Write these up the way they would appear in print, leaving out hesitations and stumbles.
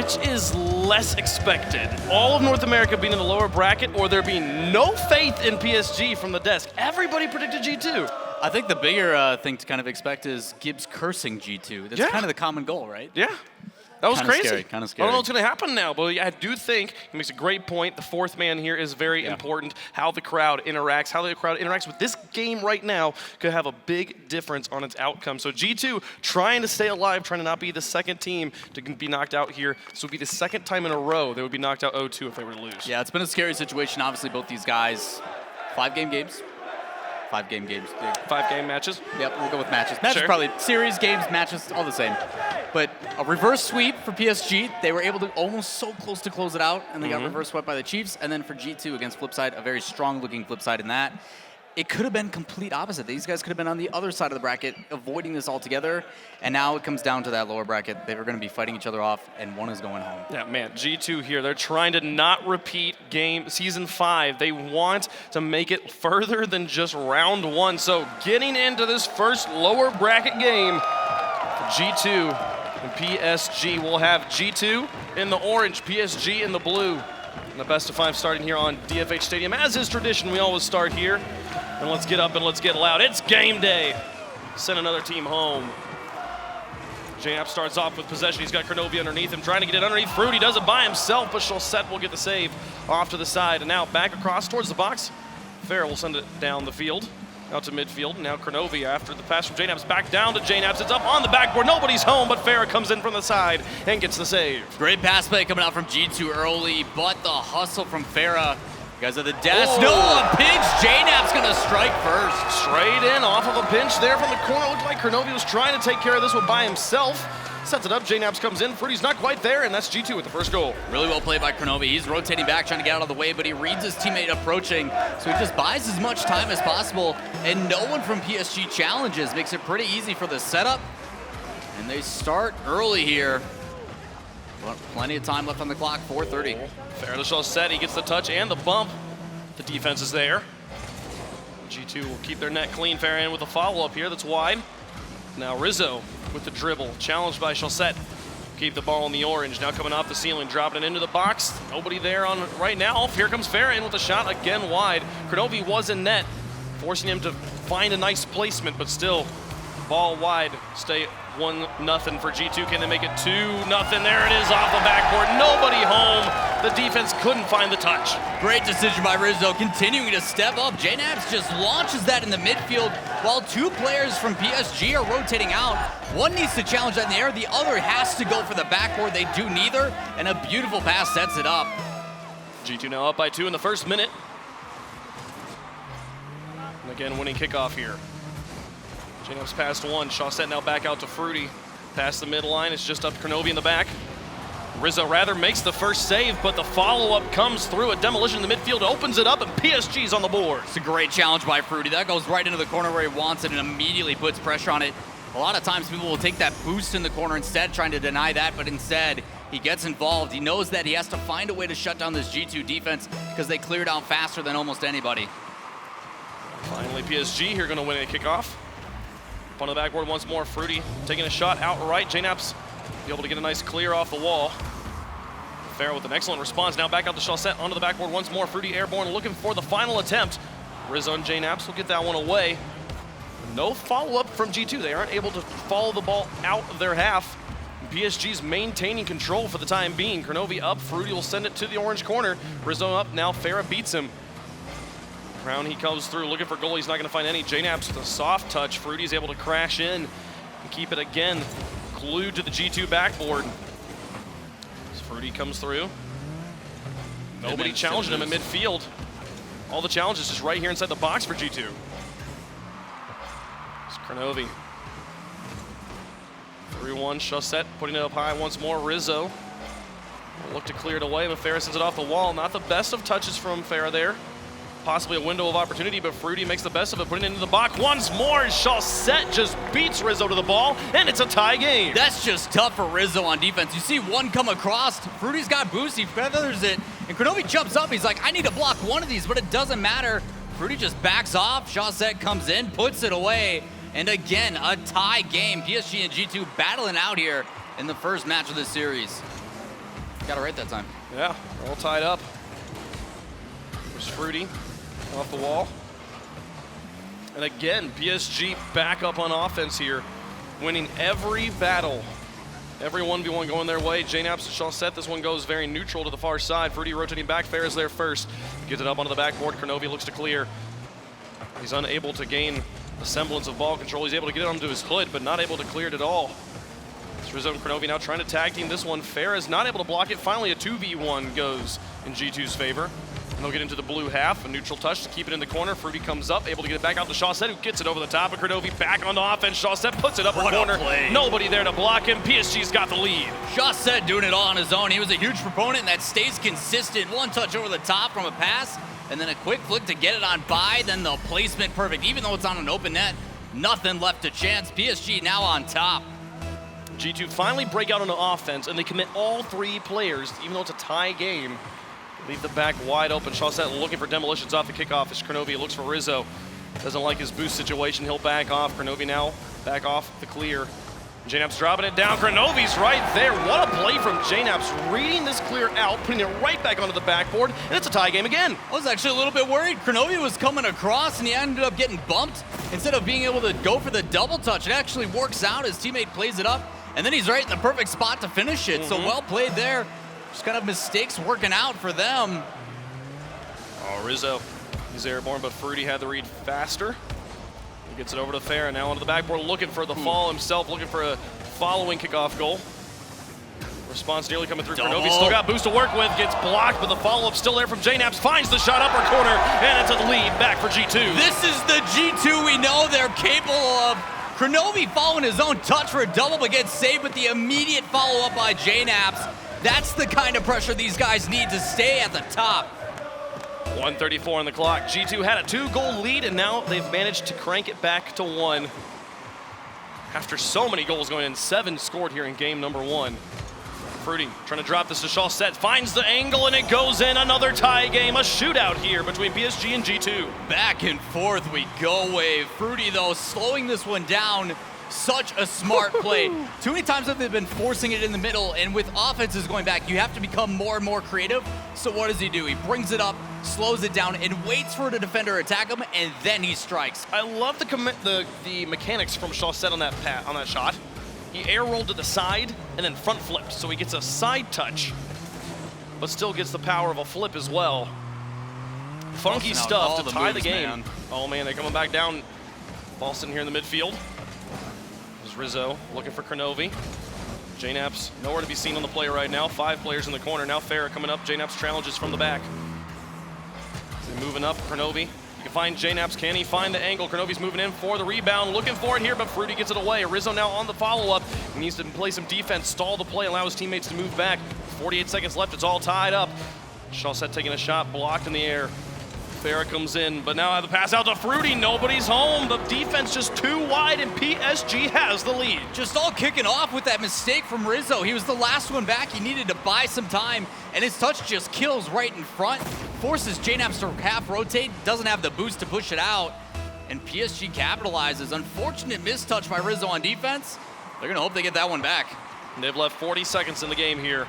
which is less expected? All of North America being in the lower bracket, or there being no faith in PSG from the desk? Everybody predicted G2. I think the bigger thing to kind of expect is Gibbs cursing G2. That's kind of the common goal, right? Yeah. That was crazy. Kind of scary. I don't know what's going to happen now, but I do think he makes a great point. The fourth man here is very important. How the crowd interacts with this game right now could have a big difference on its outcome. So G2 trying to stay alive, trying to not be the second team to be knocked out here. So it would be the second time in a row they would be knocked out 0-2 if they were to lose. Yeah, it's been a scary situation. Obviously, both these guys, 5-game games. 5-game games. 5-game matches? Yep, we'll go with matches. Matches probably series, games, matches, all the same. But a reverse sweep for PSG. They were able to almost so close to close it out, and they got reverse swept by the Chiefs. And then for G2 against Flipside, a very strong-looking Flipside in that. It could have been complete opposite. These guys could have been on the other side of the bracket, avoiding this altogether. And now it comes down to that lower bracket. They were going to be fighting each other off, and one is going home. Yeah, man, G2 here. They're trying to not repeat Season 5. They want to make it further than just round 1. So getting into this first lower bracket game for G2 and PSG. We'll have G2 in the orange, PSG in the blue. And the best of 5 starting here on DFH Stadium. As is tradition, we always start here. And let's get up and let's get loud. It's game day. Send another team home. JNAP starts off with possession. He's got Kronovia underneath him, trying to get it underneath Fruit. He does it by himself, but Chalset will get the save off to the side. And now back across towards the box. Farrah will send it down the field, out to midfield. Now Kronovia after the pass from JNAP's back down to JNAP's. It's up on the backboard. Nobody's home, but Farrah comes in from the side and gets the save. Great pass play coming out from G2 early, but the hustle from Farrah. You guys are the desk. No, a pinch. JNAP's going to strike first. Straight in off of a pinch there from the corner. Looked like Kronovia was trying to take care of this one by himself. Sets it up. JNAP's comes in. Fruity's not quite there, and that's G2 with the first goal. Really well played by Kronovia. He's rotating back, trying to get out of the way, but he reads his teammate approaching, so he just buys as much time as possible, and no one from PSG challenges. Makes it pretty easy for the setup, and they start early here. But plenty of time left on the clock, 4:30. Farrah to Chalset. He gets the touch and the bump. The defense is there. G2 will keep their net clean. Farrah in with a follow-up here that's wide. Now Rizzo with the dribble, challenged by Chalset. Keep the ball in the orange. Now coming off the ceiling, dropping it into the box. Nobody there on right now. Here comes Farrah in with a shot again wide. Kronovia was in net, forcing him to find a nice placement, but still ball wide. Stay 1-0 for G2. Can they make it 2-0? There it is off the backboard. Nobody home. The defense couldn't find the touch. Great decision by Rizzo, continuing to step up. JNAPS just launches that in the midfield while 2 players from PSG are rotating out. One needs to challenge that in the air. The other has to go for the backboard. They do neither, and a beautiful pass sets it up. G2 now up by 2 in the first minute. And again, winning kickoff here. JNAP's past 1. Chalset now back out to Fruity. Past the midline. It's just up Kronovia in the back. Rizzo rather makes the first save, but the follow-up comes through. A demolition in the midfield opens it up, and PSG's on the board. It's a great challenge by Fruity. That goes right into the corner where he wants it and immediately puts pressure on it. A lot of times people will take that boost in the corner instead, trying to deny that, but instead he gets involved. He knows that he has to find a way to shut down this G2 defense because they cleared out faster than almost anybody. Finally, PSG here going to win a kickoff. Up on the backboard once more, Fruity taking a shot outright. JNAP's be able to get a nice clear off the wall. Farrah with an excellent response. Now back out to Chalset onto the backboard once more. Fruity airborne looking for the final attempt. Rizzo and JNAP's will get that one away. No follow-up from G2. They aren't able to follow the ball out of their half. PSG's maintaining control for the time being. Kronovia up. Fruity will send it to the orange corner. Rizzo up. Now Farrah beats him. Brown, he comes through looking for goal. He's not going to find any. JNAP's with a soft touch. Fruity's able to crash in and keep it again glued to the G2 backboard. As Fruity comes through. Nobody challenging him in midfield. All the challenges just right here inside the box for G2. It's Kronovia. 3-1, Chalset putting it up high once more. Rizzo will look to clear it away, but Farrah sends it off the wall. Not the best of touches from Farrah there. Possibly a window of opportunity, but Fruity makes the best of it, putting it into the box once more. Chalset just beats Rizzo to the ball, and it's a tie game. That's just tough for Rizzo on defense. You see one come across, Fruity's got boost, he feathers it, and Kronovia jumps up. He's like, I need to block one of these, but it doesn't matter. Fruity just backs off. Chalset comes in, puts it away, and again, a tie game. PSG and G2 battling out here in the first match of this series. Got it right that time. Yeah, all tied up. There's Fruity off the wall. And again, PSG back up on offense here, winning every battle. Every 1v1 going their way. JNaps and Chaussette, this one goes very neutral to the far side. Fruity rotating back, Fair is there first. Gets it up onto the backboard, Kronovi looks to clear. He's unable to gain a semblance of ball control. He's able to get it onto his hood, but not able to clear it at all. It's Rizzo and Kronovi now trying to tag team this one. Fair is not able to block it. Finally, a 2v1 goes in G2's favor. And they'll get into the blue half. A neutral touch to keep it in the corner. Fruity comes up, able to get it back out to Chaussette, who gets it over the top of Kronovi. Back on the offense. Chaussette puts it up in corner. Nobody there to block him. PSG's got the lead. Chaussette doing it all on his own. He was a huge proponent, and that stays consistent. One touch over the top from a pass, and then a quick flick to get it on by. Then the placement perfect. Even though it's on an open net, nothing left to chance. PSG now on top. G2 finally break out on the offense, and they commit all 3 players, even though it's a tie game. Leave the back wide open. Chaussette looking for demolitions off the kickoff as Kronovi looks for Rizzo. Doesn't like his boost situation. He'll back off. Kronovi now back off the clear. JNaps dropping it down. Kronovi's right there. What a play from JNaps, reading this clear out, putting it right back onto the backboard, and it's a tie game again. I was actually a little bit worried. Kronovi was coming across, and he ended up getting bumped. Instead of being able to go for the double touch, it actually works out. His teammate plays it up, and then he's right in the perfect spot to finish it. So well played there. Just kind of mistakes working out for them. Oh, Rizzo, he's airborne, but Fruity had the read faster. He gets it over to Fair, and now onto the backboard, looking for the fall himself, looking for a following kickoff goal. Response nearly coming through. Kronovi still got boost to work with, gets blocked, but the follow-up still there from JNaps, finds the shot upper corner, and it's a lead back for G2. This is the G2 we know they're capable of. Kronovi following his own touch for a double, but gets saved with the immediate follow-up by JNaps. That's the kind of pressure these guys need to stay at the top. 1:34 on the clock. G2 had a 2-goal lead, and now they've managed to crank it back to 1. After so many goals going in, 7 scored here in game number 1. Fruity trying to drop this to Chaussette, finds the angle, and it goes in. Another tie game, a shootout here between PSG and G2. Back and forth we go, Wave. Fruity, though, slowing this one down. Such a smart play. Too many times have they been forcing it in the middle, and with offenses going back, you have to become more and more creative. So what does he do? He brings it up, slows it down, and waits for the defender to attack him, and then he strikes. I love the mechanics from Chaussette on that shot. He air rolled to the side and then front flipped, so he gets a side touch, but still gets the power of a flip as well. Funky stuff to tie the game. Man. Oh man, they're coming back down. Ball sitting here in the midfield. Rizzo looking for Kronovi. JNaps nowhere to be seen on the play right now. 5 players in the corner. Now Farah coming up. JNaps challenges from the back. So moving up, Kronovi. You can find JNaps. Can he find the angle? Kronovi's moving in for the rebound. Looking for it here, but Fruity gets it away. Rizzo now on the follow-up. He needs to play some defense, stall the play, allow his teammates to move back. 48 seconds left. It's all tied up. Chaussette taking a shot, blocked in the air. Farah comes in, but now the pass out to Fruity. Nobody's home. The defense just too wide, and PSG has the lead. Just all kicking off with that mistake from Rizzo. He was the last one back. He needed to buy some time, and his touch just kills right in front. Forces JNaps to half rotate. Doesn't have the boost to push it out, and PSG capitalizes. Unfortunate mistouch by Rizzo on defense. They're gonna hope they get that one back. And they've left 40 seconds in the game here.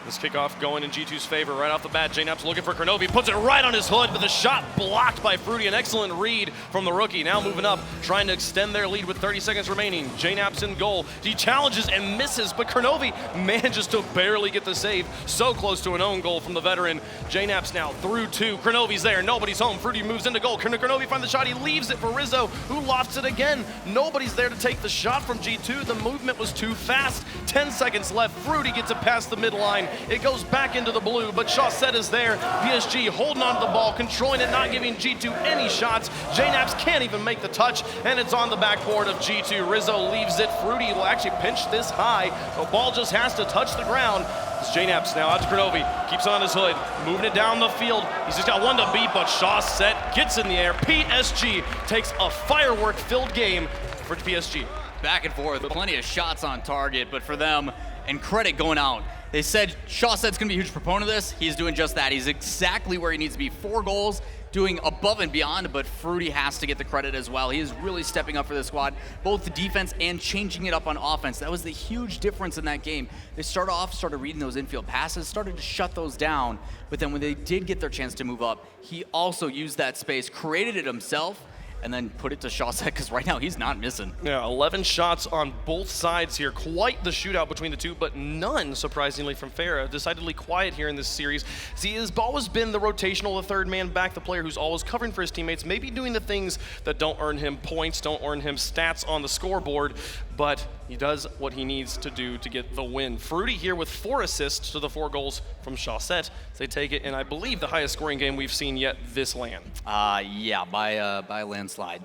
This kickoff going in G2's favor right off the bat. JNaps looking for Kronovi, puts it right on his hood, but the shot blocked by Fruity. An excellent read from the rookie. Now moving up, trying to extend their lead with 30 seconds remaining. JNaps in goal. He challenges and misses, but Kronovi manages to barely get the save. So close to an own goal from the veteran. JNaps now through 2. Kronovi's there. Nobody's home. Fruity moves into goal. Kronovi finds the shot. He leaves it for Rizzo, who lofts it again. Nobody's there to take the shot from G2. The movement was too fast. 10 seconds left. Fruity gets it past the midline. It goes back into the blue, but Chaussette is there. PSG holding on to the ball, controlling it, not giving G2 any shots. JNaps can't even make the touch, and it's on the backboard of G2. Rizzo leaves it. Fruity will actually pinch this high. The ball just has to touch the ground. It's JNaps now out to Kronovi. Keeps on his hood, moving it down the field. He's just got one to beat, but Chaussette gets in the air. PSG takes a firework-filled game for PSG. Back and forth, plenty of shots on target, but for them, and credit going out. They said Shawset's going to be a huge proponent of this. He's doing just that. He's exactly where he needs to be. 4 goals, doing above and beyond, but Fruity has to get the credit as well. He is really stepping up for the squad, both the defense and changing it up on offense. That was the huge difference in that game. They started reading those infield passes, started to shut those down, but then when they did get their chance to move up, he also used that space, created it himself, and then put it to Shawset, because right now he's not missing. Yeah, 11 shots on both sides here. Quite the shootout between the two, but none, surprisingly, from Farah. Decidedly quiet here in this series. See, he has always been the rotational, the third man back, the player who's always covering for his teammates, maybe doing the things that don't earn him points, don't earn him stats on the scoreboard, but he does what he needs to do to get the win. Fruity here with 4 assists to the 4 goals from Shawset. They take it in, I believe, the highest scoring game we've seen yet this LAN. Yeah, by a landslide.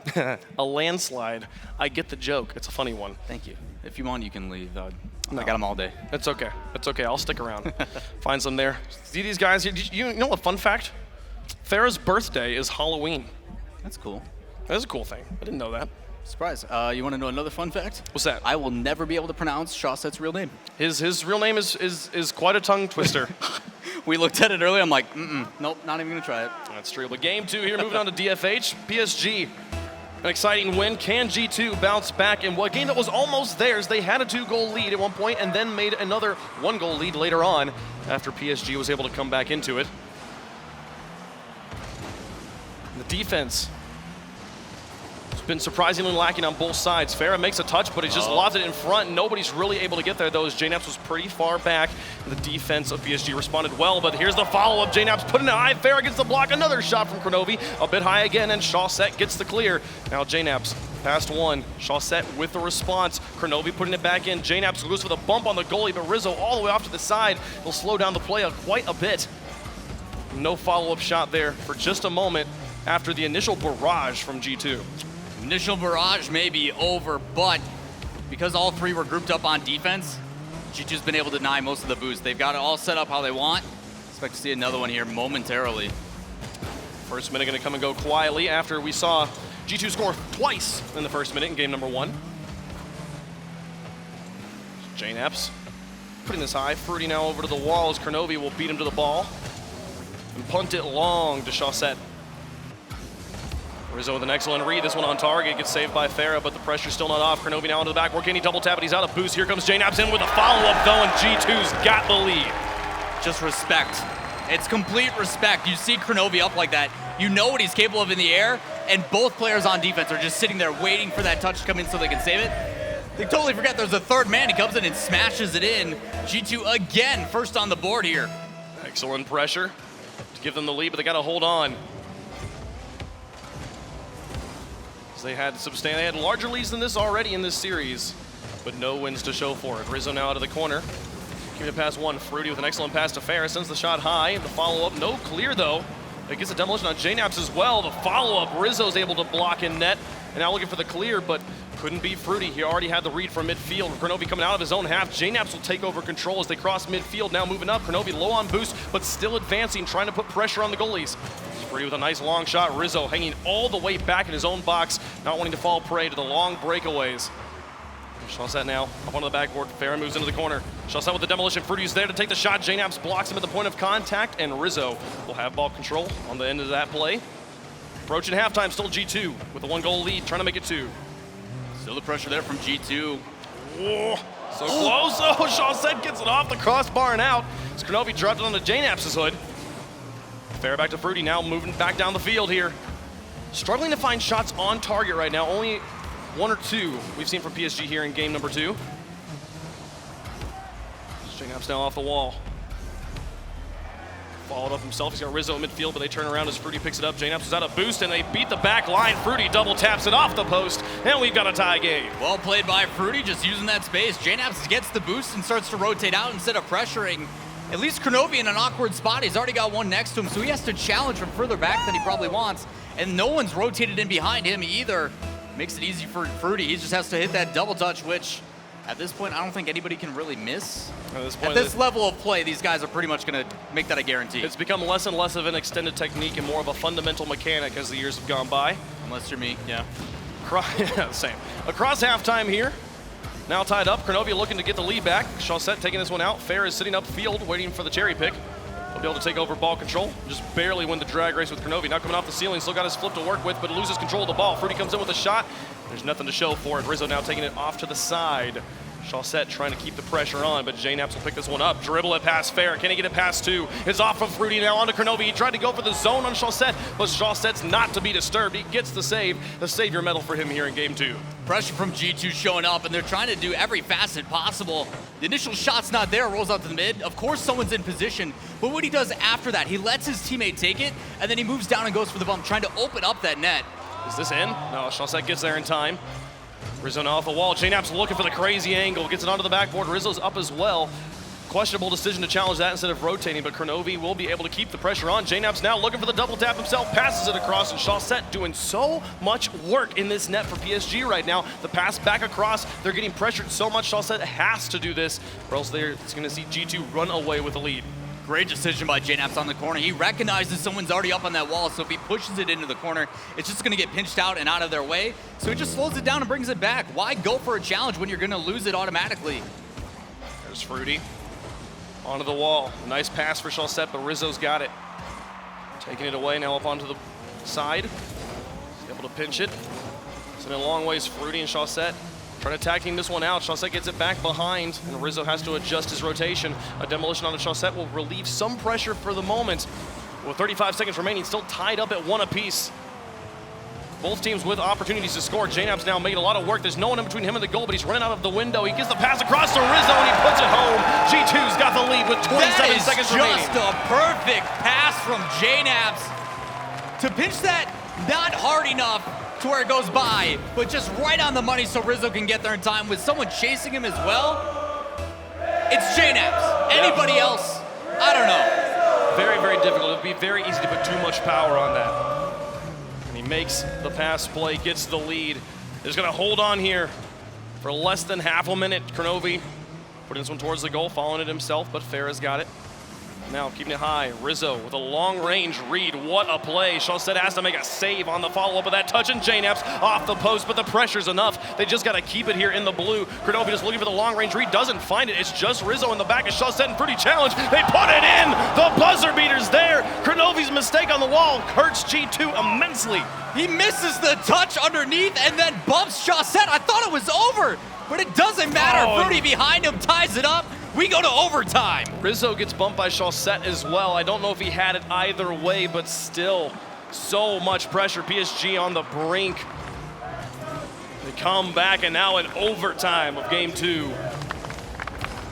A landslide. I get the joke. It's a funny one. Thank you. If you want, you can leave. I got them all day. It's okay. It's okay. I'll stick around. Find some there. See these guys here? You know a fun fact? Farah's birthday is Halloween. That's cool. That's a cool thing. I didn't know that. Surprise. You want to know another fun fact? What's that? I will never be able to pronounce Shawset's real name. His real name is quite a tongue twister. We looked at it earlier. I'm like, nope, not even going to try it. That's true. But game 2 here, moving on to DFH. PSG, an exciting win. Can G2 bounce back in what game that was almost theirs? They had a 2-goal lead at one point and then made another 1-goal lead later on after PSG was able to come back into it. The defense been surprisingly lacking on both sides. Farah makes a touch, but he just lobs it in front. Nobody's really able to get there, though, as JNaps was pretty far back. The defense of PSG responded well, but here's the follow-up. JNaps putting it high. Farah gets the block. Another shot from Kronovi. A bit high again, and Shawset gets the clear. Now JNaps past 1. Shawset with the response. Kronovi putting it back in. JNaps goes for the bump on the goalie, but Rizzo all the way off to the side. He'll slow down the play quite a bit. No follow-up shot there for just a moment after the initial barrage from G2. Initial barrage may be over, but because all 3 were grouped up on defense, G2's been able to deny most of the boost. They've got it all set up how they want. Expect to see another one here momentarily. First minute going to come and go quietly after we saw G2 score twice in the first minute in game number 1. JNaps putting this high. Fruity now over to the wall as Kronovi will beat him to the ball and punt it long to Shawset. Rizzo with an excellent read. This one on target gets saved by Farah, but the pressure's still not off. Kronovi now into the backboard. Can he double tap it? He's out of boost. Here comes JNaps in with a follow-up though, and G2's got the lead. Just respect. It's complete respect. You see Kronovi up like that, you know what he's capable of in the air, and both players on defense are just sitting there waiting for that touch to come in so they can save it. They totally forget there's a third man. He comes in and smashes it in. G2 again, first on the board here. Excellent pressure to give them the lead, but they got to hold on. They had larger leads than this already in this series, but no wins to show for it. Rizzo now out of the corner. Giving it past 1. Fruity with an excellent pass to Farah. Sends the shot high. The follow-up, no clear though. It gets a demolition on JNaps as well. The follow-up, Rizzo's able to block in net. And now looking for the clear, but couldn't beat Fruity. He already had the read from midfield. Kronovi coming out of his own half. JNaps will take over control as they cross midfield. Now moving up. Kronovi low on boost, but still advancing, trying to put pressure on the goalies. Fruity with a nice long shot. Rizzo hanging all the way back in his own box, not wanting to fall prey to the long breakaways. Shawset now up onto the backboard. Farah moves into the corner. Shawset with the demolition. Fruity's there to take the shot. JNaps blocks him at the point of contact, and Rizzo will have ball control on the end of that play. Approaching halftime, still G2 with a 1-goal lead, trying to make it 2. Still the pressure there from G2. Whoa, so close. Oh, Shawset gets it off the crossbar and out. As Kronovi dropped it onto JNaps' hood. Farah back to Fruity, now moving back down the field here. Struggling to find shots on target right now. Only 1 or 2 we've seen from PSG here in game number 2. JNaps now off the wall. Followed up himself. He's got Rizzo in midfield, but they turn around as Fruity picks it up. JNaps was out of boost, and they beat the back line. Fruity double taps it off the post, and we've got a tie game. Well played by Fruity, just using that space. JNaps gets the boost and starts to rotate out instead of pressuring. At least Kronovi in an awkward spot. He's already got one next to him, so he has to challenge from further back than he probably wants. And no one's rotated in behind him either. Makes it easy for Fruity. He just has to hit that double touch, which at this point, I don't think anybody can really miss. At this level of play, these guys are pretty much going to make that a guarantee. It's become less and less of an extended technique and more of a fundamental mechanic as the years have gone by. Unless you're me, yeah. Same. Across halftime here, now tied up. Kronovi looking to get the lead back. Chaussette taking this one out. Fair is sitting upfield waiting for the cherry pick. He'll be able to take over ball control. Just barely win the drag race with Kronovi. Now coming off the ceiling, still got his flip to work with, but loses control of the ball. Fruity comes in with a shot. There's nothing to show for it. Rizzo now taking it off to the side. Chaussette trying to keep the pressure on, but JNaps will pick this one up. Dribble it past Fair. Can he get it past two? It's off of Fruity now onto Kronovi. He tried to go for the zone on Chaussette, but Chaussette's not to be disturbed. He gets the save. The savior medal for him here in game 2. Pressure from G2 showing up, and they're trying to do every facet possible. The initial shot's not there, rolls out to the mid. Of course someone's in position, but what he does after that, he lets his teammate take it, and then he moves down and goes for the bump, trying to open up that net. Is this in? No, Chaussette gets there in time. Rizzo now off the wall. JNaps looking for the crazy angle. Gets it onto the backboard. Rizzo's up as well. Questionable decision to challenge that instead of rotating, but Kronovi will be able to keep the pressure on. JNaps now looking for the double tap himself. Passes it across, and Chaussette doing so much work in this net for PSG right now. The pass back across. They're getting pressured so much. Chaussette has to do this, or else they're going to see G2 run away with the lead. Great decision by JNaps on the corner. He recognizes someone's already up on that wall, so if he pushes it into the corner, it's just going to get pinched out and out of their way. So he just slows it down and brings it back. Why go for a challenge when you're going to lose it automatically? There's Fruity onto the wall. Nice pass for Chaussette, but Rizzo's got it. Taking it away now up onto the side. He's able to pinch it. Sending a long ways, Fruity and Chaussette. Trying to tag team this one out. Chaussette gets it back behind, and Rizzo has to adjust his rotation. A demolition on the Chaussette will relieve some pressure for the moment. With 35 seconds remaining, still tied up at 1 apiece. Both teams with opportunities to score. JNaps now made a lot of work. There's no one in between him and the goal, but he's running out of the window. He gets the pass across to Rizzo, and he puts it home. G2's got the lead with 27 seconds remaining. That is just a perfect pass from JNaps to pinch that not hard enough to where it goes by, but just right on the money so Rizzo can get there in time with someone chasing him as well. It's JNaps. Anybody else? I don't know. Very, very difficult. It would be very easy to put too much power on that. And he makes the pass play, gets the lead. He's going to hold on here for less than half a minute. Kronovi putting this one towards the goal, following it himself, but Farah's got it. Now keeping it high, Rizzo with a long-range read. What a play. Chaussette has to make a save on the follow-up of that touch, and JNaps off the post, but the pressure's enough. They just got to keep it here in the blue. Kronovi just looking for the long-range read, doesn't find it. It's just Rizzo in the back of Chaussette and Fruity challenge. They put it in! The buzzer beater's there! Kronovi's mistake on the wall hurts G2 immensely. He misses the touch underneath and then bumps Chaussette. I thought it was over, but it doesn't matter. Fruity behind him ties it up. We go to overtime. Rizzo gets bumped by Chaussette as well. I don't know if he had it either way, but still, so much pressure. PSG on the brink. They come back, and now in overtime of game 2.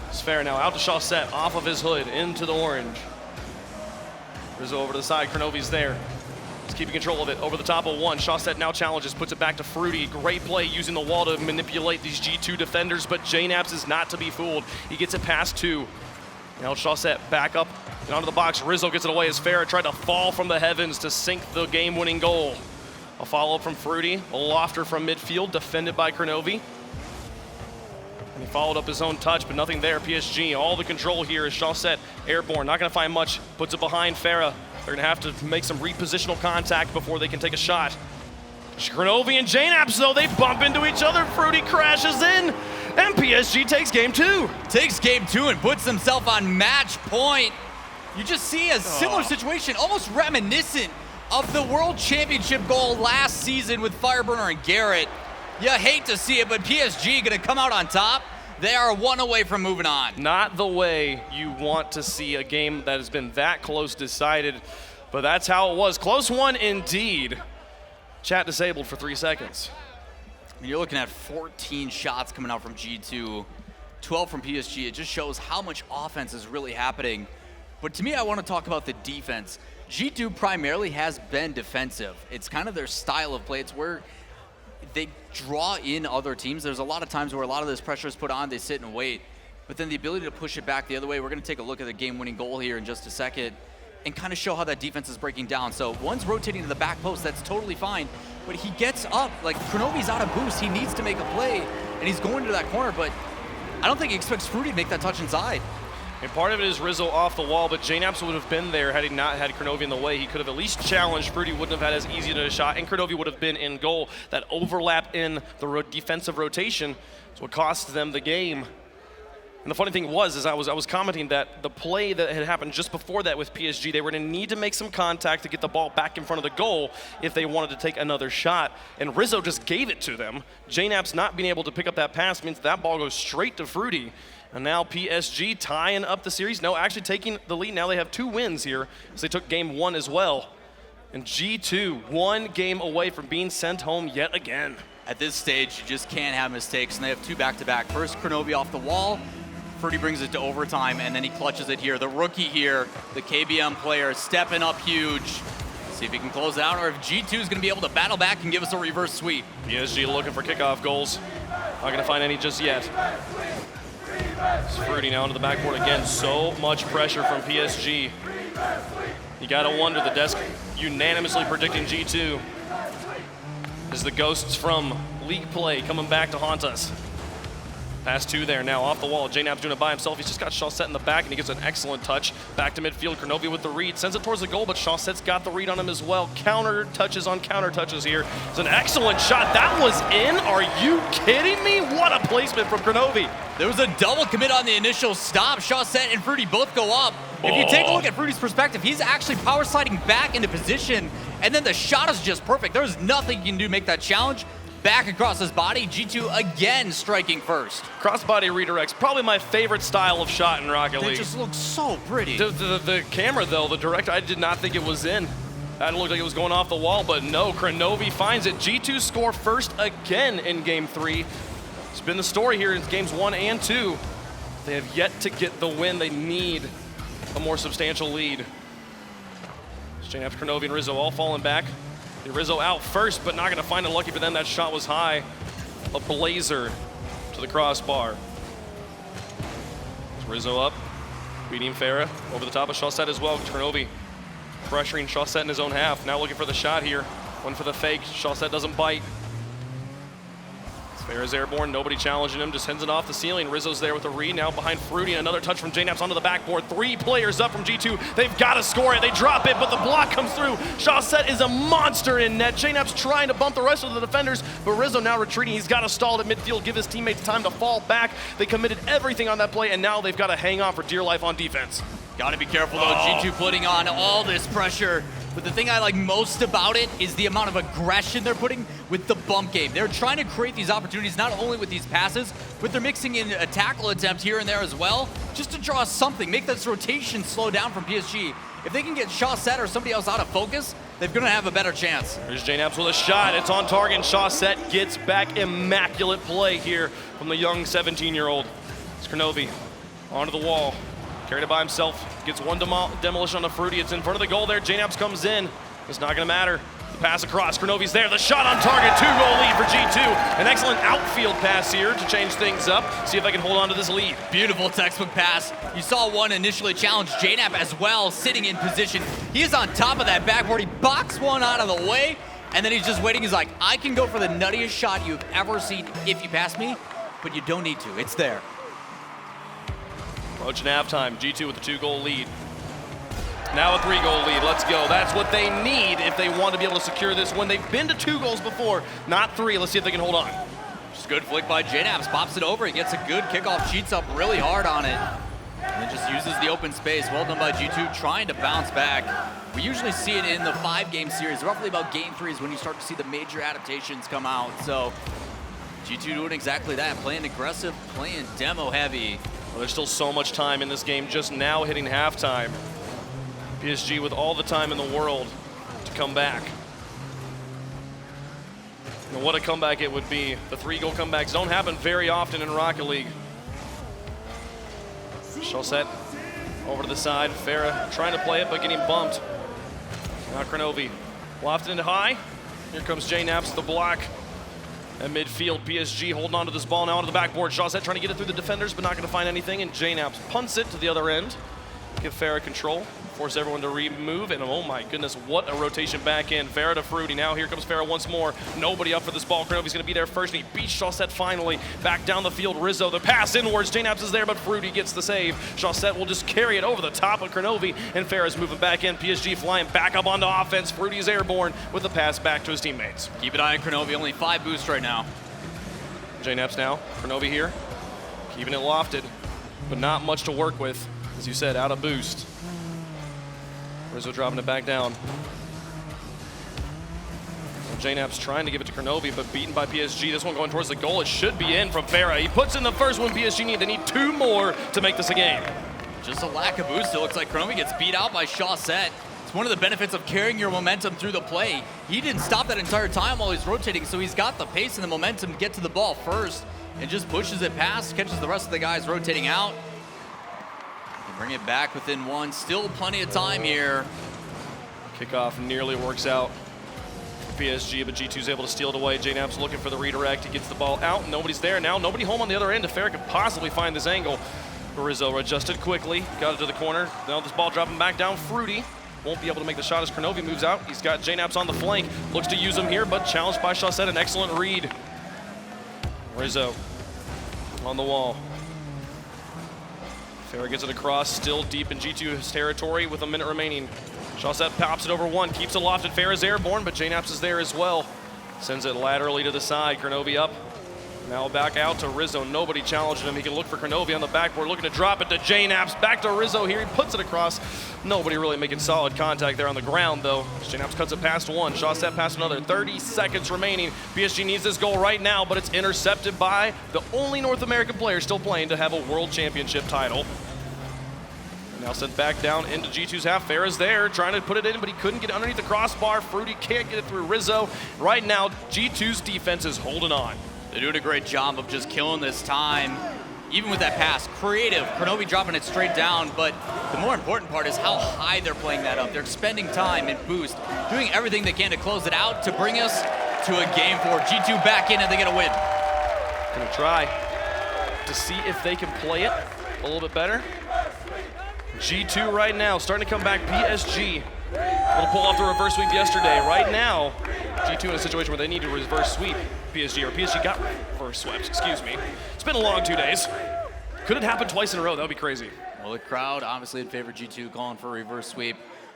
It's Fair now, out to Chaussette, off of his hood, into the orange. Rizzo over to the side, Kronovi's there. He's keeping control of it, over the top of one. Chaussette now challenges, puts it back to Fruity. Great play using the wall to manipulate these G2 defenders, but JNaps is not to be fooled. He gets it past 2. Now Chaussette back up and onto the box. Rizzo gets it away as Farah tried to fall from the heavens to sink the game-winning goal. A follow-up from Fruity, a lofter from midfield, defended by Kronovi. And he followed up his own touch, but nothing there. PSG, all the control here is Chaussette. Airborne, not gonna find much, puts it behind Farah. They're gonna have to make some repositional contact before they can take a shot. Kronovi and JNaps, though, they bump into each other. Fruity crashes in, and PSG takes game 2. Takes game 2 and puts himself on match point. You just see a similar situation, almost reminiscent of the World Championship goal last season with Fireburner and Garrett. You hate to see it, but PSG gonna come out on top. They are 1 away from moving on. Not the way you want to see a game that has been that close decided, but that's how it was. Close one indeed. Chat disabled for 3 seconds. You're looking at 14 shots coming out from G2, 12 from PSG. It just shows how much offense is really happening. But to me, I want to talk about the defense. G2 primarily has been defensive. It's kind of their style of play. It's where they draw in other teams. There's a lot of times where a lot of this pressure is put on, they sit and wait. But then the ability to push it back the other way, we're going to take a look at the game-winning goal here in just a second and kind of show how that defense is breaking down. So one's rotating to the back post, that's totally fine. But he gets up, like Kronovi's out of boost, he needs to make a play, and he's going to that corner, but I don't think he expects Fruity to make that touch inside. And part of it is Rizzo off the wall, but Jnaps would have been there had he not had Kronovi in the way. He could have at least challenged. Fruity wouldn't have had as easy to a shot, and Kronovi would have been in goal. That overlap in the defensive rotation is what cost them the game. And the funny thing was, I was commenting that the play that had happened just before that with PSG, they were going to need to make some contact to get the ball back in front of the goal if they wanted to take another shot. And Rizzo just gave it to them. Jnaps not being able to pick up that pass means that ball goes straight to Fruity. And now PSG tying up the series. No, actually taking the lead. Now they have 2 wins here as they took game 1 as well. And G2 1 game away from being sent home yet again. At this stage, you just can't have mistakes, and they have 2 back-to-back. First, Kronovi off the wall. Fruity brings it to overtime, and then he clutches it here. The rookie here, the KBM player, stepping up huge. See if he can close it out, or if G2 is going to be able to battle back and give us a reverse sweep. PSG looking for kickoff goals. Not going to find any just yet. It's Fruity now into the backboard again. So much pressure from PSG. You got to wonder, the desk unanimously predicting G2 as the ghosts from league play coming back to haunt us. Pass 2 there now off the wall. Jnaps doing it by himself. He's just got Chaussette in the back, and he gets an excellent touch. Back to midfield. Kronovi with the read. Sends it towards the goal, but Chaussette's got the read on him as well. Counter touches on counter touches here. It's an excellent shot. That was in. Are you kidding me? What a placement from Kronovi. There was a double commit on the initial stop. Chaussette and Fruity both go up. If you take a look at Fruity's perspective, he's actually power sliding back into position, and then the shot is just perfect. There's nothing you can do to make that challenge. Back across his body, G2 again striking first. Crossbody redirects, probably my favorite style of shot in Rocket League. It just looks so pretty. The camera though, the direct, I did not think it was in. That looked like it was going off the wall, but no, Kronovi finds it. G2 score first again in game 3. It's been the story here in games 1 and 2. They have yet to get the win. They need a more substantial lead. Jnaps, Kronovi, and Rizzo all falling back. Rizzo out first, but not going to find it. Lucky for them, that shot was high. A blazer to the crossbar. It's Rizzo up, beating Farah over the top of Chaussette as well. Kronovi pressuring Chaussette in his own half. Now looking for the shot here. One for the fake. Chaussette doesn't bite. Farah's airborne, nobody challenging him, just sends it off the ceiling. Rizzo's there with a read, now behind Fruity, and another touch from Jnaps onto the backboard. 3 players up from G2, they've got to score it, they drop it, but the block comes through. Chaussette is a monster in net. Jnaps trying to bump the rest of the defenders, but Rizzo now retreating. He's got to stall at midfield, give his teammates time to fall back. They committed everything on that play, and now they've got to hang on for dear life on defense. Got to be careful though, G2 putting on all this pressure. But the thing I like most about it is the amount of aggression they're putting with the bump game. They're trying to create these opportunities not only with these passes, but they're mixing in a tackle attempt here and there as well, just to draw something, make this rotation slow down from PSG. If they can get Chaussette or somebody else out of focus, they're going to have a better chance. There's Jnaps with a shot. It's on target, and Chaussette gets back. Immaculate play here from the young 17-year-old. It's Kronovi onto the wall. Carried it by himself, gets one demolition on the Fruity. It's in front of the goal there. Jnaps comes in. It's not going to matter. The pass across. Kronovi's there. The shot on target. 2-goal lead for G2. An excellent outfield pass here to change things up. See if I can hold on to this lead. Beautiful textbook pass. You saw one initially challenge Jnap as well, sitting in position. He is on top of that backboard. He boxed one out of the way, and then he's just waiting. He's like, I can go for the nuttiest shot you've ever seen if you pass me, but you don't need to. It's there. Approaching halftime, G2 with a 2-goal lead. Now a 3-goal lead, let's go. That's what they need if they want to be able to secure this win. They've been to 2 goals before, not 3. Let's see if they can hold on. Just good flick by Jnaps, pops it over, he gets a good kickoff, cheats up really hard on it. And then just uses the open space. Well done by G2, trying to bounce back. We usually see it in the 5-game series, roughly about game 3 is when you start to see the major adaptations come out. So G2 doing exactly that, playing aggressive, playing demo heavy. Well, there's still so much time in this game, just now hitting halftime. PSG with all the time in the world to come back. And what a comeback it would be. The 3-goal comebacks don't happen very often in Rocket League. Chaussette over to the side. Farah trying to play it, but getting bumped. Now Kronovi lofted it high. Here comes Jnaps, the block. At midfield, PSG holding on to this ball now onto the backboard. Chaussette trying to get it through the defenders, but not going to find anything. And Jnaps punts it to the other end. Give Farah control. force everyone to remove, and oh my goodness, what a rotation back in. Farah to Fruity. Now here comes Farah once more. Nobody up for this ball. Kronovi's going to be there first, and he beats Chaussette finally. Back down the field, Rizzo, the pass inwards. JNaps is there, but Fruity gets the save. Chaussette will just carry it over the top of Kronovi, and Farah's moving back in. PSG flying back up onto offense. Fruity's airborne with the pass back to his teammates. Keep an eye on Kronovi, only 5 boosts right now. JNaps now, Kronovi here, keeping it lofted, but not much to work with. As you said, out of boost. Rizzo dropping it back down. JNaps trying to give it to Kronovi, but beaten by PSG. This one going towards the goal. It should be in from Farah. He puts in the first one PSG need. They need 2 more to make this a game. Just a lack of boost. It looks like Kronovi gets beat out by Chaussette. It's one of the benefits of carrying your momentum through the play. He didn't stop that entire time while he's rotating, so he's got the pace and the momentum to get to the ball first and just pushes it past, catches the rest of the guys rotating out. Bring it back within 1. Still plenty of time here. Kickoff nearly works out for PSG, but G2's able to steal it away. JNaps looking for the redirect. He gets the ball out. Nobody's there now. Nobody home on the other end. If Farah could possibly find this angle. Rizzo adjusted quickly. Got it to the corner. Now this ball dropping back down. Fruity won't be able to make the shot as Kronovi moves out. He's got JNaps on the flank. Looks to use him here, but challenged by Chaussette. An excellent read. Rizzo on the wall. Farah gets it across, still deep in G2's territory with a minute remaining. Chaussette pops it over 1, keeps it lofted. Farah's airborne, but JNaps is there as well. Sends it laterally to the side. Kronovi up. Now back out to Rizzo. Nobody challenging him. He can look for Kronovi on the backboard, looking to drop it to JNaps. Back to Rizzo here. He puts it across. Nobody really making solid contact there on the ground, though. JNaps cuts it past 1. Chaussette past another. 30 seconds remaining. PSG needs this goal right now, but it's intercepted by the only North American player still playing to have a World Championship title. Now sent back down into G2's half. Farah's there, trying to put it in, but he couldn't get underneath the crossbar. Fruity can't get it through Rizzo. Right now, G2's defense is holding on. They're doing a great job of just killing this time. Even with that pass, creative. Kronovi dropping it straight down, but the more important part is how high they're playing that up. They're spending time and boost, doing everything they can to close it out to bring us to a game 4. G2 back in and they get a win. Gonna try to see if they can play it a little bit better. G2 right now starting to come back. PSG will pull off the reverse sweep yesterday. Right now, G2 in a situation where they need to reverse sweep PSG, or PSG got reverse swept, excuse me. It's been a long 2 days. Could it happen twice in a row? That would be crazy. Well, the crowd obviously in favor of G2, calling for a reverse sweep.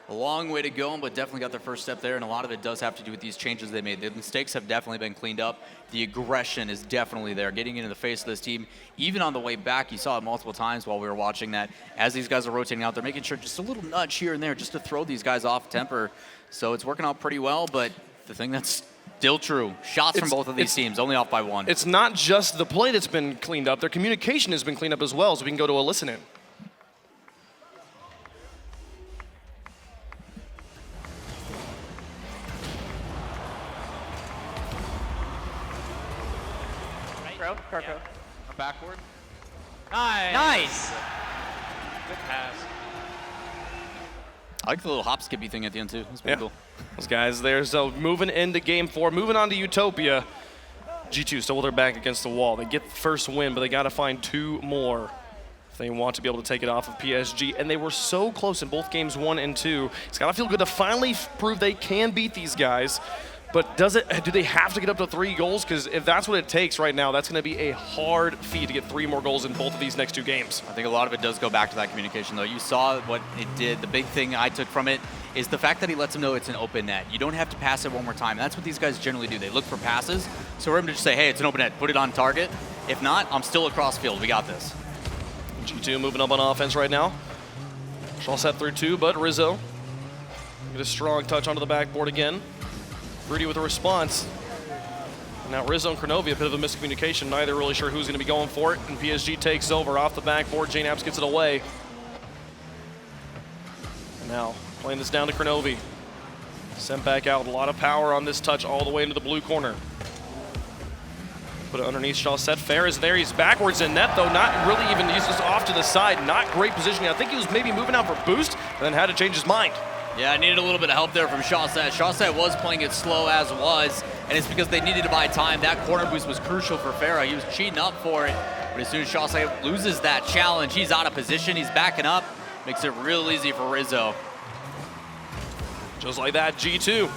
A long way to go, but definitely got their first step there, and a lot of it does have to do with these changes they made. The mistakes have definitely been cleaned up. The aggression is definitely there, getting into the face of this team. Even on the way back, you saw it multiple times while we were watching that. As these guys are rotating out, they're making sure just a little nudge here and there just to throw these guys off temper. So it's working out pretty well, but the thing that's still true, shots from both of these teams, only off by 1. It's not just the play that's been cleaned up. Their communication has been cleaned up as well, so we can go to a listen-in. Carco. A backward. Nice. Good pass. I like the little hop skippy thing at the end too. That's pretty cool. Those guys there. So moving into game 4, moving on to Utopia. G2 still with their back against the wall. They get the first win, but they got to find 2 more if they want to be able to take it off of PSG. And they were so close in both games 1 and 2. It's got to feel good to finally prove they can beat these guys. But do they have to get up to 3 goals? Because if that's what it takes right now, that's going to be a hard feat to get 3 more goals in both of these next 2 games. I think a lot of it does go back to that communication, though. You saw what it did. The big thing I took from it is the fact that he lets them know it's an open net. You don't have to pass it one more time. That's what these guys generally do. They look for passes. So we're able to just say, hey, it's an open net. Put it on target. If not, I'm still across field. We got this. G2 moving up on offense right now. Chaussette through 2, but Rizzo get a strong touch onto the backboard again. Rudy with a response. Now Rizzo and Kronovi, a bit of a miscommunication. Neither really sure who's going to be going for it. And PSG takes over off the backboard. JNaps gets it away. Now playing this down to Kronovi. Sent back out. A lot of power on this touch all the way into the blue corner. Put it underneath Chaussette. Fair is there. He's backwards in net, though. Not really even. He's just off to the side. Not great positioning. I think he was maybe moving out for boost and then had to change his mind. Yeah, I needed a little bit of help there from Chaussette. Chaussette was playing it slow as was, and it's because they needed to buy time. That corner boost was crucial for Farah. He was cheating up for it, but as soon as Chaussette loses that challenge, he's out of position. He's backing up. Makes it real easy for Rizzo. Just like that, G2.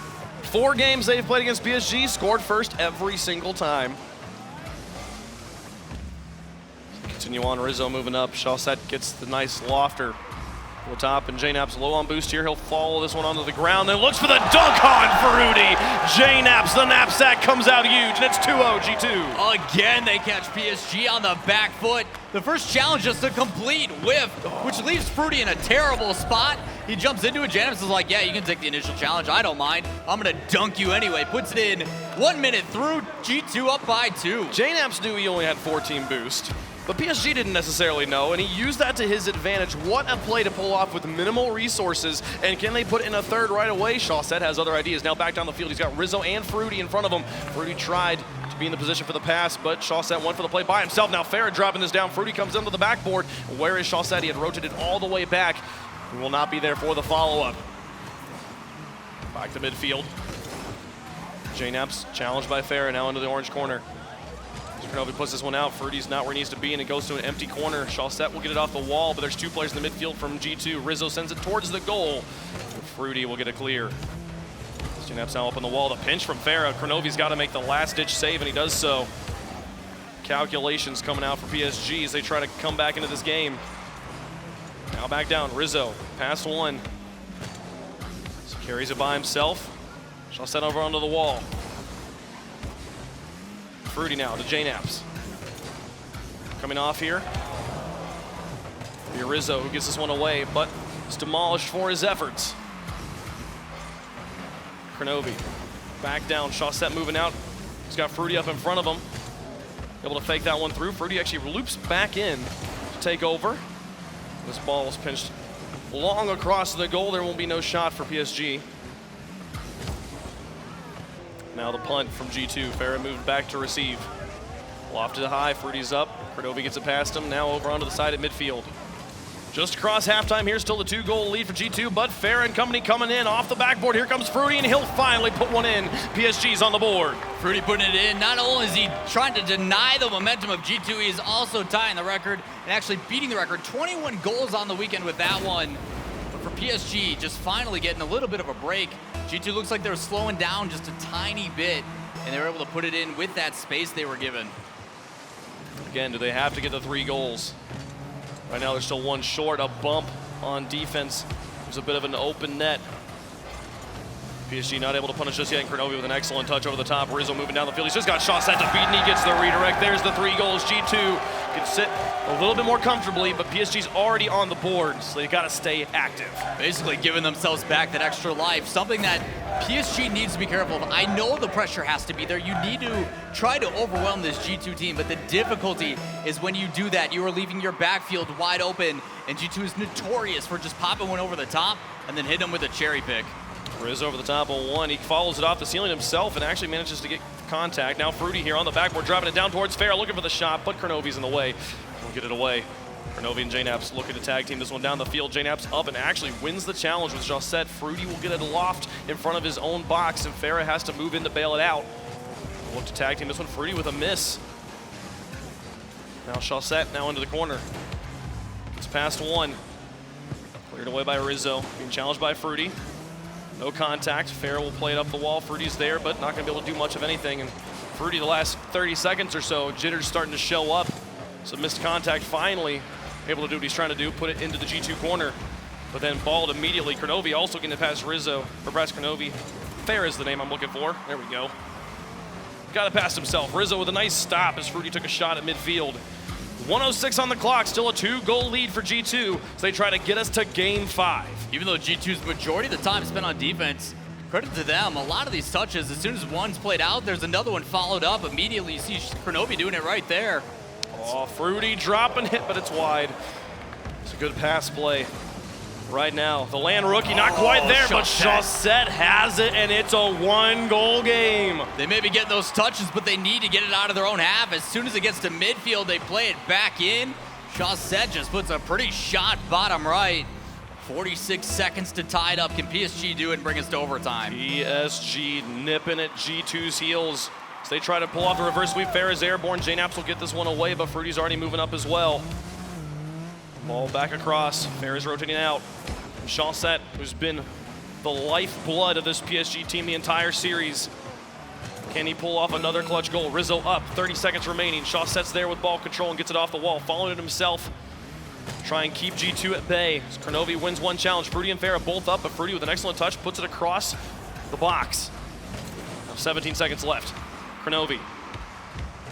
4 games they've played against PSG, scored first every single time. Continue on, Rizzo moving up. Chaussette gets the nice lofter to the top, and JNAP's low on boost here. He'll follow this one onto the ground, then looks for the dunk on Ferruti. JNAP's, the knapsack comes out huge, and it's 2-0 G2. Again, they catch PSG on the back foot. The first challenge just a complete whiff, which leaves Fruity in a terrible spot. He jumps into it. JNAP's is like, yeah, you can take the initial challenge. I don't mind. I'm going to dunk you anyway. Puts it in 1 minute through. G2 up by 2. JNAP's knew he only had 14 boost, but PSG didn't necessarily know, and he used that to his advantage. What a play to pull off with minimal resources, and can they put in a third right away? Chaussette has other ideas. Now back down the field, he's got Rizzo and Fruity in front of him. Fruity tried to be in the position for the pass, but Chaussette went for the play by himself. Now Farah dropping this down. Fruity comes into the backboard. Where is Chaussette? He had rotated all the way back. He will not be there for the follow-up. Back to midfield. JNAP's challenged by Farah, now into the orange corner. Kronovi puts this one out. Fruity's not where he needs to be, and it goes to an empty corner. Chaussette will get it off the wall, but there's 2 players in the midfield from G2. Rizzo sends it towards the goal. Fruity will get a clear. JNAP's now up on the wall. The pinch from Farah. Kronovi's got to make the last-ditch save, and he does so. Calculations coming out for PSG as they try to come back into this game. Now back down. Rizzo, past 1. So carries it by himself. Chaussette over onto the wall. Fruity now to JNAP's. Coming off here. Rizzo who gets this one away, but it's demolished for his efforts. Kronovi back down. Chaussette moving out. He's got Fruity up in front of him. Able to fake that one through. Fruity actually loops back in to take over. This ball was pinched long across the goal. There won't be no shot for PSG. Now the punt from G2. Farah moved back to receive. Lofted high, Fruity's up. Kronovi gets it past him. Now over onto the side at midfield. Just across halftime, here's still the 2-goal lead for G2, but Farah and company coming in off the backboard. Here comes Fruity, and he'll finally put one in. PSG's on the board. Fruity putting it in. Not only is he trying to deny the momentum of G2, he is also tying the record and actually beating the record. 21 goals on the weekend with that one. But for PSG, just finally getting a little bit of a break. G2 looks like they were slowing down just a tiny bit, and they were able to put it in with that space they were given. Again, do they have to get the 3 goals? Right now, they're still 1 short. A bump on defense. There's a bit of an open net. PSG not able to punish just yet, and Kronovi with an excellent touch over the top. Rizzo moving down the field. He's just got Chaussette to beat, and he gets the redirect. There's the 3 goals. G2 can sit a little bit more comfortably, but PSG's already on the board, so they got to stay active. Basically giving themselves back that extra life, something that PSG needs to be careful of. I know the pressure has to be there. You need to try to overwhelm this G2 team, but the difficulty is when you do that, you are leaving your backfield wide open, and G2 is notorious for just popping one over the top and then hitting them with a cherry pick. Rizzo over the top on 1. He follows it off the ceiling himself and actually manages to get contact. Now Fruity here on the backboard, driving it down towards Farah, looking for the shot, but Kronovi's in the way. We'll get it away. Kronovi and JNAP's looking to tag team this one down the field. JNAP's up and actually wins the challenge with Chaussette. Fruity will get it aloft in front of his own box, and Farah has to move in to bail it out. Look to tag team this one. Fruity with a miss. Now Chaussette now into the corner. It's past 1. Cleared away by Rizzo. Being challenged by Fruity. No contact. Farah will play it up the wall. Fruity's there, but not going to be able to do much of anything. And Fruity, the last 30 seconds or so, jitters starting to show up. So missed contact, finally able to do what he's trying to do, put it into the G2 corner. But then balled immediately. Kronovi also getting it past Rizzo, or past Kronovi. Farah is the name I'm looking for. There we go. Got it past himself. Rizzo with a nice stop as Fruity took a shot at midfield. 1:06 on the clock, still a 2-goal lead for G2 as they try to get us to game 5. Even though G2's majority of the time spent on defense, credit to them, a lot of these touches, as soon as one's played out, there's another one followed up. Immediately you see Kronovi doing it right there. Oh, Fruity dropping it, but it's wide. It's a good pass play. Right now, the land rookie not quite there, but Chaussette has it, and it's a 1-goal game. They may be getting those touches, but they need to get it out of their own half. As soon as it gets to midfield, they play it back in. Chaussette just puts a pretty shot bottom right. 46 seconds to tie it up. Can PSG do it and bring us to overtime? PSG nipping at G2's heels. So they try to pull off the reverse sweep. Farah's airborne. JNAP's will get this one away, but Fruity's already moving up as well. Ball back across. Farah's rotating out. And Chaussette, who's been the lifeblood of this PSG team the entire series. Can he pull off another clutch goal? Rizzo up, 30 seconds remaining. Chaussets there with ball control and gets it off the wall. Following it himself. Try and keep G2 at bay. Kronovi wins one challenge. Fruity and Farah both up, but Fruity with an excellent touch puts it across the box. Now 17 seconds left. Kronovi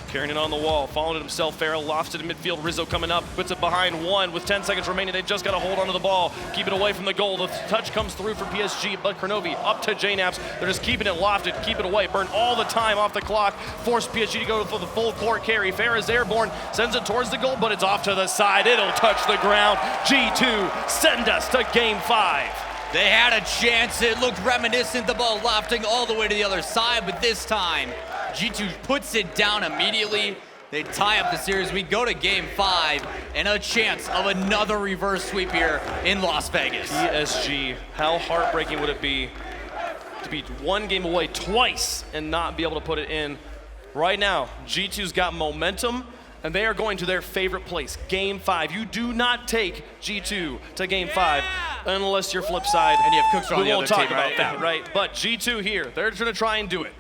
carrying it on the wall, following it himself. Farah lofts it in midfield. Rizzo coming up, puts it behind one with 10 seconds remaining. They've just got to hold onto the ball, keep it away from the goal. The touch comes through for PSG, but Kronovi up to JNaps. They're just keeping it lofted, keep it away. Burn all the time off the clock. Force PSG to go for the full court carry. Farah's airborne, sends it towards the goal, but it's off to the side. It'll touch the ground. G2 send us to game 5. They had a chance. It looked reminiscent, the ball lofting all the way to the other side, but this time, G2 puts it down immediately. They tie up the series. We go to game 5 and a chance of another reverse sweep here in Las Vegas. PSG, how heartbreaking would it be to be one game away twice and not be able to put it in? Right now, G2's got momentum and they are going to their favorite place, game 5. You do not take G2 to game 5 unless you're flip side. And you have Cooks on the We other won't talk team, about right? that, right? But G2 here, they're going to try and do it.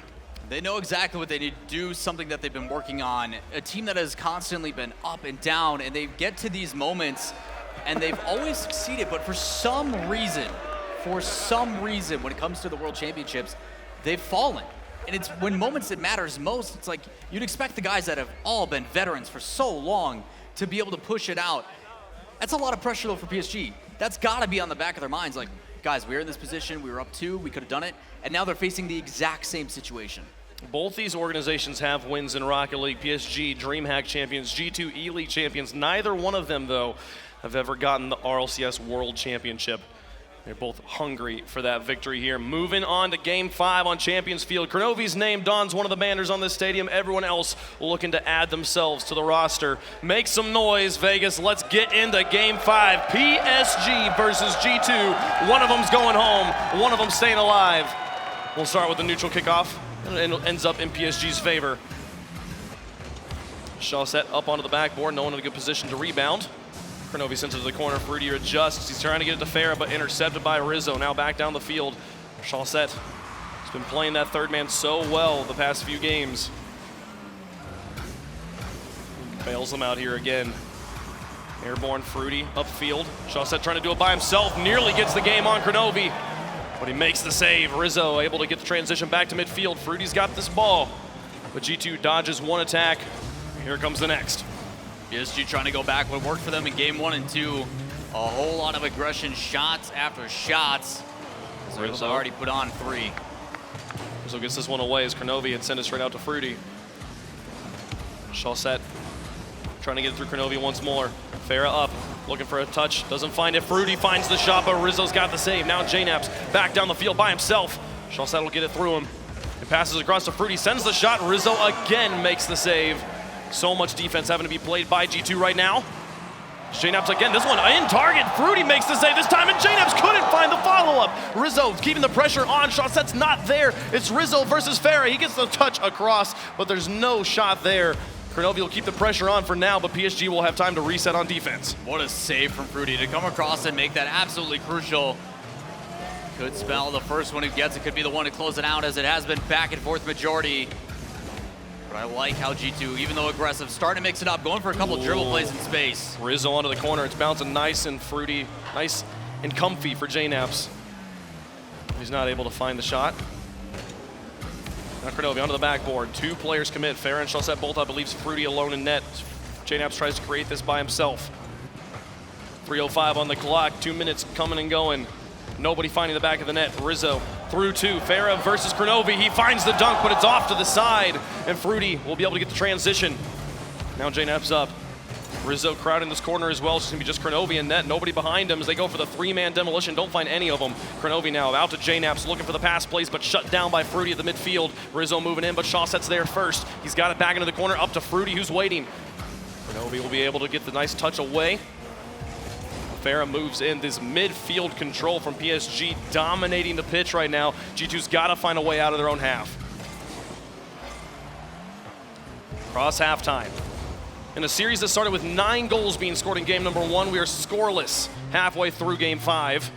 They know exactly what they need to do, something that they've been working on. A team that has constantly been up and down, and they get to these moments, and they've always succeeded, but for some reason, when it comes to the World Championships, they've fallen. And it's when moments that matters most, it's like you'd expect the guys that have all been veterans for so long to be able to push it out. That's a lot of pressure, though, for PSG. That's got to be on the back of their minds, like, guys, we were in this position, we were up 2, we could have done it, and now they're facing the exact same situation. Both these organizations have wins in Rocket League. PSG, DreamHack champions, G2 E-League champions. Neither one of them, though, have ever gotten the RLCS World Championship. They're both hungry for that victory here. Moving on to game 5 on Champions Field. Kronovi's name dons one of the banners on this stadium. Everyone else looking to add themselves to the roster. Make some noise, Vegas. Let's get into game 5. PSG versus G2. One of them's going home, one of them staying alive. We'll start with the neutral kickoff, and it ends up in PSG's favor. Chaussette up onto the backboard, no one in a good position to rebound. Kronovi sends it to the corner. Fruity adjusts. He's trying to get it to Farah, but intercepted by Rizzo. Now back down the field. Chaussette has been playing that third man so well the past few games. Bails them out here again. Airborne Fruity upfield. Chaussette trying to do it by himself. Nearly gets the game on Kronovi, but he makes the save. Rizzo able to get the transition back to midfield. Fruity's got this ball, but G2 dodges one attack. Here comes the next. PSG trying to go back what worked for them in game 1 and 2. A whole lot of aggression, shots after shots. So Rizzo already put on 3. Rizzo gets this one away as Kronovi had sent it straight out to Fruity. Chaussette trying to get it through Kronovi once more. Farah up, looking for a touch, doesn't find it. Fruity finds the shot, but Rizzo's got the save. Now JNaps back down the field by himself. Chaussette will get it through him. It passes across to Fruity, sends the shot. Rizzo again makes the save. So much defense having to be played by G2 right now. JNaps again, this one in target. Fruity makes the save this time, and JNaps couldn't find the follow-up. Rizzo keeping the pressure on. Chaussette's not there. It's Rizzo versus Farah. He gets the touch across, but there's no shot there. Kronovi will keep the pressure on for now, but PSG will have time to reset on defense. What a save from Fruity to come across and make that absolutely crucial. Could spell the first one who gets it, could be the one to close it out, as it has been back and forth majority. But I like how G2, even though aggressive, starting to mix it up, going for a couple dribble plays in space. Rizzo onto the corner. It's bouncing nice and Fruity, nice and comfy for JNaps. He's not able to find the shot. Now Kronovi onto the backboard. 2 players commit. Farah and Chaussette both, I believe, Fruity alone in net. JNaps tries to create this by himself. 3:05 on the clock. 2 minutes coming and going. Nobody finding the back of the net. Rizzo through 2. Farah versus Kronovi. He finds the dunk, but it's off to the side. And Fruity will be able to get the transition. Now JNaps up. Rizzo crowding this corner as well. It's going to be just Kronovi in net. Nobody behind him as they go for the 3-man demolition. Don't find any of them. Kronovi now out to JNaps, looking for the pass plays, but shut down by Fruity at the midfield. Rizzo moving in, but Chaussette's there first. He's got it back into the corner, up to Fruity, who's waiting. Kronovi will be able to get the nice touch away. Farah moves in. This midfield control from PSG dominating the pitch right now. G2's got to find a way out of their own half. Cross halftime. In a series that started with 9 goals being scored in game number 1, we are scoreless halfway through game 5.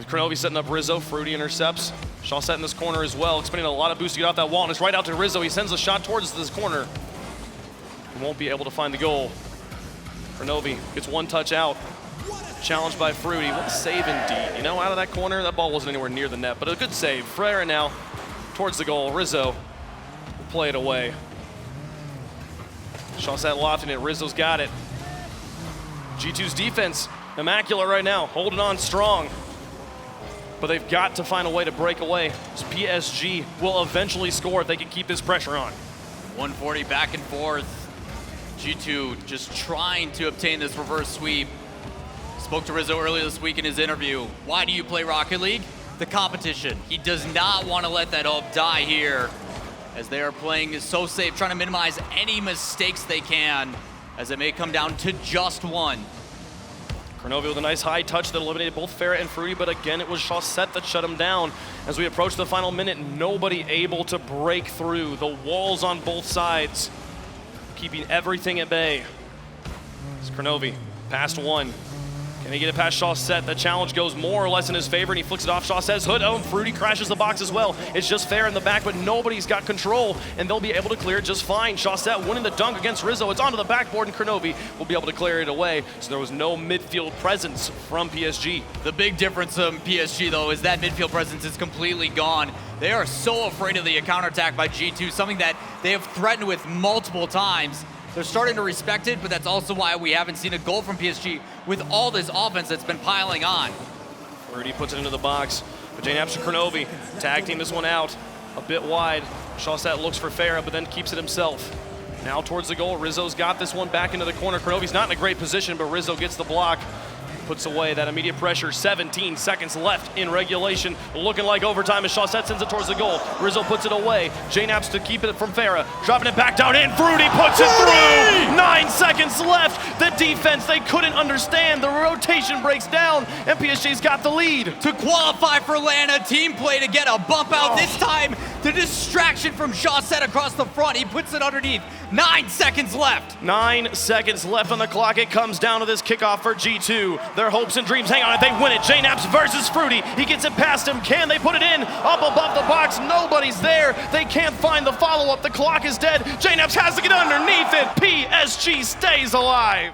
Kronovi setting up Rizzo. Fruity intercepts. Shawset in this corner as well, expending a lot of boost to get off that wall, and it's right out to Rizzo. He sends a shot towards this corner. He won't be able to find the goal. Kronovi gets one touch out. Challenged by Fruity. What a save indeed. You know, out of that corner, that ball wasn't anywhere near the net, but a good save. Frere now towards the goal. Rizzo will play it away. Shawset lofting it. Rizzo's got it. G2's defense, immaculate right now, holding on strong. But they've got to find a way to break away. PSG will eventually score if they can keep this pressure on. 140 back and forth. G2 just trying to obtain this reverse sweep. Spoke to Rizzo earlier this week in his interview. Why do you play Rocket League? The competition. He does not want to let that up die here, as they are playing so safe, trying to minimize any mistakes they can, as it may come down to just one. Kronovi with a nice high touch that eliminated both Farah and Fruity, but again, it was Shawset that shut him down. As we approach the final minute, nobody able to break through. The walls on both sides, keeping everything at bay. It's Kronovi, past one. Can he get it past Shawset? The challenge goes more or less in his favor, and he flicks it off Shawset's hood. Oh, and Fruity crashes the box as well. It's just Fair in the back, but nobody's got control, and they'll be able to clear it just fine. Shawset winning the dunk against Rizzo. It's onto the backboard, and Kronovi will be able to clear it away. So there was no midfield presence from PSG. The big difference from PSG, though, is that midfield presence is completely gone. They are so afraid of the counterattack by G2, something that they have threatened with multiple times. They're starting to respect it, but that's also why we haven't seen a goal from PSG with all this offense that's been piling on. Fruity puts it into the box. But JNAPS to Kronovi. Tag team this one out. A bit wide. Shawset looks for Farah, but then keeps it himself. Now towards the goal. Rizzo's got this one back into the corner. Kronovi's not in a great position, but Rizzo gets the block. Puts away that immediate pressure. 17 seconds left in regulation. Looking like overtime as Shawset sends it towards the goal. Rizzo puts it away. JNAPS to keep it from Farah. Dropping it back down in. Fruity puts it through. 9 seconds left. The defense, they couldn't understand. The rotation breaks down, and PSG's got the lead. To qualify for LAN, team play to get a bump out. This time, the distraction from Shawset across the front. He puts it underneath. 9 seconds left. 9 seconds left on the clock. It comes down to this kickoff for G2. Their hopes and dreams hang on it. They win it. JNAPS versus Fruity. He gets it past him. Can they put it in? Up above the box. Nobody's there. They can't find the follow-up. The clock is dead. JNAPS has to get underneath it. PSG stays alive.